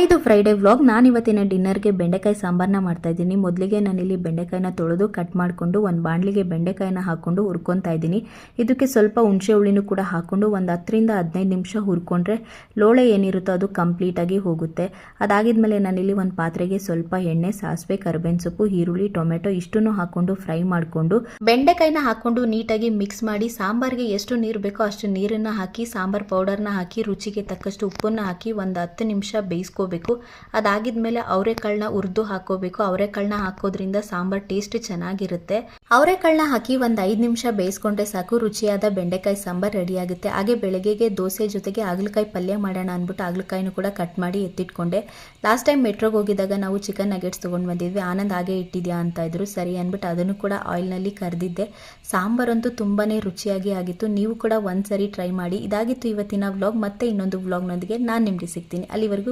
ಇದು Friday vlog. ನಾನು ಇವತ್ತಿನ ಡಿನ್ನರ್ಗೆ ಬೆಂಡೆಕಾಯಿ ಸಾಂಬಾರನ್ನ ಮಾಡ್ತಾ ಇದ್ದೀನಿ. ಮೊದಲಿಗೆ ನಾನಿಲ್ಲಿ ಬೆಂಡೆಕಾಯಿನ ತೊಳೆದು ಕಟ್ ಮಾಡಿಕೊಂಡು ಒಂದು ಬಾಣಲಿಗೆ ಬೆಂಡೆಕಾಯಿನ ಹಾಕೊಂಡು ಹುರ್ಕೊತಾ ಇದ್ದೀನಿ. ಇದಕ್ಕೆ ಸ್ವಲ್ಪ ಹುಣಸೆ ಹುಳಿನೂ ಕೂಡ ಹಾಕೊಂಡು ಒಂದು 10 ರಿಂದ 15 ನಿಮಿಷ ಹುರ್ಕೊಂಡ್ರೆ ಲೋಳೆ ಏನಿರುತ್ತೋ ಅದು ಕಂಪ್ಲೀಟಾಗಿ ಹೋಗುತ್ತೆ. ಅದಾಗಿದ್ಮೇಲೆ ನಾನಿಲ್ಲಿ ಒಂದು ಪಾತ್ರೆಗೆ ಸ್ವಲ್ಪ ಎಣ್ಣೆ, ಸಾಸಿವೆ, ಕರಿಬೇವಿನ ಸೊಪ್ಪು, ಈರುಳ್ಳಿ, ಟೊಮೆಟೊ ಇಷ್ಟನ್ನು ಹಾಕೊಂಡು ಫ್ರೈ ಮಾಡಿಕೊಂಡು ಬೆಂಡೆಕಾಯಿನ ಹಾಕೊಂಡು ನೀಟಾಗಿ ಮಿಕ್ಸ್ ಮಾಡಿ ಸಾಂಬಾರಿಗೆ ಎಷ್ಟು ನೀರು ಬೇಕೋ ಅಷ್ಟು ನೀರನ್ನು ಹಾಕಿ ಸಾಂಬಾರ್ ಪೌಡರ್ನ ಹಾಕಿ ರುಚಿಗೆ ತಕ್ಕಷ್ಟು ಉಪ್ಪನ್ನು ಹಾಕಿ ಒಂದು 10 ನಿಮಿಷ ಬೇಯಿಸ್ಕೋಬೇಕು. ಅದಾಗಿದ್ಮೇಲೆ ಅವರೆಕಾಳನ್ನ ಹುರಿದು ಹಾಕೋಬೇಕು. ಅವರೆಕಾಳನ್ನ ಹಾಕೋದ್ರಿಂದ ಸಾಂಬಾರ್ ಟೇಸ್ಟ್ ಚೆನ್ನಾಗಿರುತ್ತೆ. ಅವರೆಕಾಳನ್ನ ಹಾಕಿ ಒಂದು 5 ನಿಮಿಷ ಬೇಯಿಸ್ಕೊಂಡ್ರೆ ಸಾಕು, ರುಚಿಯಾದ ಬೆಂಡೆಕಾಯಿ ಸಾಂಬಾರ್ ರೆಡಿ ಆಗುತ್ತೆ. ಹಾಗೆ ಬೆಳಗ್ಗೆಗೆ ದೋಸೆ ಜೊತೆಗೆ ಹಾಗಲಕಾಯಿ ಪಲ್ಯ ಮಾಡೋಣ ಅಂದ್ಬಿಟ್ಟು ಹಾಗಲಕಾಯಿನೂ ಕೂಡ ಕಟ್ ಮಾಡಿ ಎತ್ತಿಟ್ಕೊಂಡೆ. ಲಾಸ್ಟ್ ಟೈಮ್ ಮೆಟ್ರೋಗೆ ಹೋಗಿದ್ದಾಗ ನಾವು ಚಿಕನ್ ನಗೆಟ್ಸ್ ತೊಗೊಂಡು ಬಂದಿದ್ವಿ. ಆನಂದ್ ಹಾಗೆ ಇಟ್ಟಿದ್ಯಾ ಅಂತ ಇದ್ರು. ಸರಿ ಅಂದ್ಬಿಟ್ಟು ಅದನ್ನು ಕೂಡ ಆಯಿಲ್ನಲ್ಲಿ ಕರೆದಿದ್ದೆ. ಸಾಂಬಾರಂತೂ ತುಂಬಾನೇ ರುಚಿಯಾಗಿ ಆಗಿತ್ತು. ನೀವು ಕೂಡ ಒಂದ್ಸರಿ ಟ್ರೈ ಮಾಡಿ. ಇದಾಗಿತ್ತು ಇವತ್ತಿನ ವ್ಲಾಗ್. ಮತ್ತೆ ಇನ್ನೊಂದು ವ್ಲಾಗ್ನೊಂದಿಗೆ ನಾನು ನಿಮಗೆ ಸಿಗ್ತೀನಿ. ಅಲ್ಲಿವರೆಗೂ